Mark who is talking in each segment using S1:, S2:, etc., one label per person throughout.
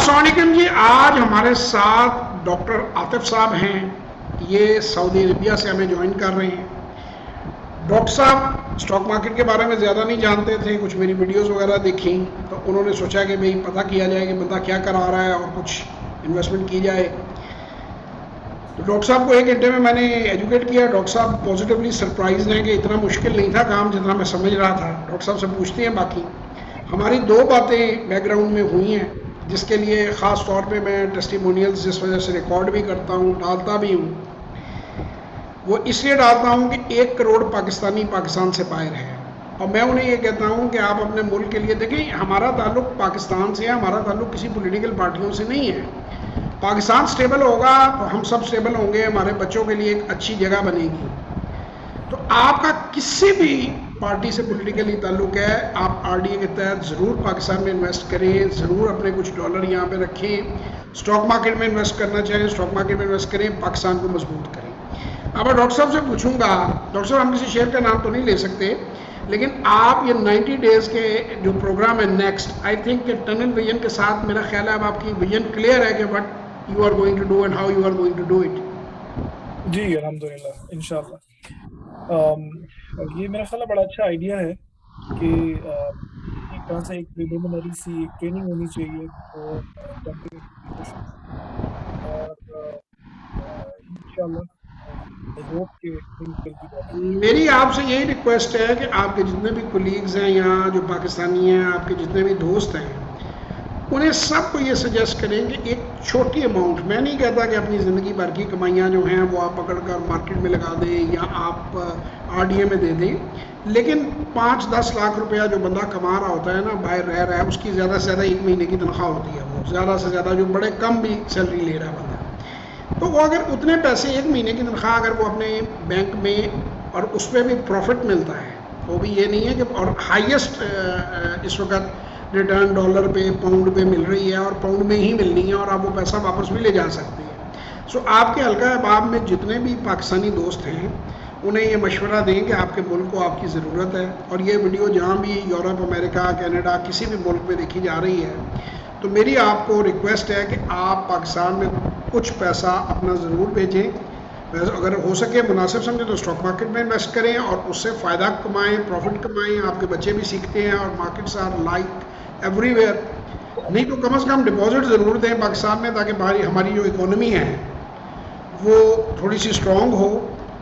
S1: السلام علیکم جی. آج ہمارے ساتھ ڈاکٹر عاطف صاحب ہیں. یہ سعودی عربیہ سے ہمیں جوائن کر رہے ہیں. ڈاکٹر صاحب اسٹاک مارکیٹ کے بارے میں زیادہ نہیں جانتے تھے, کچھ میری ویڈیوز وغیرہ دیکھیں تو انہوں نے سوچا کہ بھئی پتہ کیا جائے کہ بندہ کیا کرا رہا ہے اور کچھ انویسٹمنٹ کی جائے. تو ڈاکٹر صاحب کو 1 گھنٹے میں نے ایجوکیٹ کیا. ڈاکٹر صاحب پازیٹیولی سرپرائز ہیں کہ اتنا مشکل نہیں تھا کام جتنا میں سمجھ رہا تھا. ڈاکٹر صاحب سے پوچھتے ہیں. باقی ہماری 2 باتیں بیک گراؤنڈ میں ہوئی ہیں جس کے لیے خاص طور پہ میں ٹیسٹیمونیلز جس وجہ سے ریکارڈ بھی کرتا ہوں, ڈالتا بھی ہوں. وہ اس لیے ڈالتا ہوں کہ 1 کروڑ پاکستانی پاکستان سے باہر ہے, اور میں انہیں یہ کہتا ہوں کہ آپ اپنے ملک کے لیے دیکھیں. ہمارا تعلق پاکستان سے ہے, ہمارا تعلق کسی پولیٹیکل پارٹیوں سے نہیں ہے. پاکستان سٹیبل ہوگا تو ہم سب سٹیبل ہوں گے, ہمارے بچوں کے لیے ایک اچھی جگہ بنے گی. تو آپ کا کسی بھی پارٹی سے پولیٹیکلی تعلق ہے, آپ آر ڈی اے کے تحت ضرور پاکستان میں انویسٹ کریں, ضرور اپنے کچھ ڈالر یہاں پہ رکھیں. اسٹاک مارکیٹ میں انویسٹ کرنا چاہیں اسٹاک مارکیٹ میں انویسٹ کریں, پاکستان کو مضبوط کریں. اب میں ڈاکٹر صاحب سے پوچھوں گا. ڈاکٹر صاحب ہم کسی شیئر کا نام تو نہیں لے سکتے, لیکن آپ یہ 90 ڈیز کے جو پروگرام ہے نیکسٹ, آئی تھنک کہ ٹنل ویژن کے ساتھ میرا خیال ہے اب آپ کی ویژن کلیئر ہے کہ what you are going to do and how you are going to do it.
S2: جی الحمدللہ انشاءاللہ. یہ میرا خیال ہے بڑا اچھا آئیڈیا ہے کہ ایک طرح سے ایک پریلیمنری سی ایک ٹریننگ ہونی چاہیے اور انشاءاللہ آئی ہوپ کہ
S1: میری آپ سے یہی ریکویسٹ ہے کہ آپ کے جتنے بھی کولیگز ہیں یہاں جو پاکستانی ہیں, آپ کے جتنے بھی دوست ہیں, انہیں سب کو یہ سجیسٹ کریں کہ ایک چھوٹی اماؤنٹ, میں نہیں کہتا کہ اپنی زندگی بھر کی کمائیاں جو ہیں وہ آپ پکڑ کر مارکیٹ میں لگا دیں یا آپ آر ڈی اے میں دے دیں, لیکن 5-10 لاکھ روپیہ جو بندہ کما رہا ہوتا ہے نا, باہر رہ رہا ہے, اس کی زیادہ سے زیادہ 1 مہینے کی تنخواہ ہوتی ہے. وہ زیادہ سے زیادہ جو بڑے کم بھی سیلری لے رہا ہے بندہ, تو وہ اگر اتنے پیسے 1 مہینے کی تنخواہ اگر وہ اپنے بینک میں, اور اس پہ بھی پروفٹ ملتا ہے, وہ بھی یہ نہیں ہے کہ, اور ہائیسٹ اس وقت ریٹرن ڈالر پہ پاؤنڈ پہ مل رہی ہے, اور پاؤنڈ میں ہی ملنی ہے, اور آپ وہ پیسہ واپس بھی لے جا سکتے ہیں. سو آپ کے حلقہ احباب میں جتنے بھی پاکستانی دوست ہیں انہیں یہ مشورہ دیں کہ آپ کے ملک کو آپ کی ضرورت ہے, اور یہ ویڈیو جہاں بھی یورپ, امریکہ, کینیڈا, کسی بھی ملک میں دیکھی جا رہی ہے, تو میری آپ کو ریکویسٹ ہے کہ آپ پاکستان میں کچھ پیسہ اپنا ضرور بھیجیں. اگر ہو سکے مناسب سمجھیں تو اسٹاک مارکیٹ میں انویسٹ کریں اور اس سے فائدہ کمائیں, پروفٹ کمائیں. آپ کے بچے بھی سیکھتے ہیں, اور markets are like everywhere. نہیں تو کم از کم ڈپازٹ ضرور دیں پاکستان میں, تاکہ ہماری جو اکانومی ہے وہ تھوڑی سی اسٹرانگ ہو,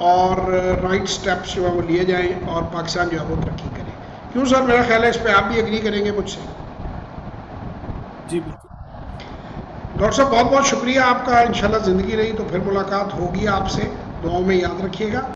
S1: اور رائٹ سٹیپس جو ہیں وہ لیے جائیں, اور پاکستان جو ہے وہ ترقی کرے. کیوں سر, میرا خیال ہے اس پہ آپ بھی ایگری کریں گے مجھ سے.
S2: جی بالکل.
S1: ڈاکٹر صاحب بہت بہت شکریہ آپ کا. انشاءاللہ زندگی رہی تو پھر ملاقات ہوگی آپ سے. دعاؤں میں یاد رکھیے گا.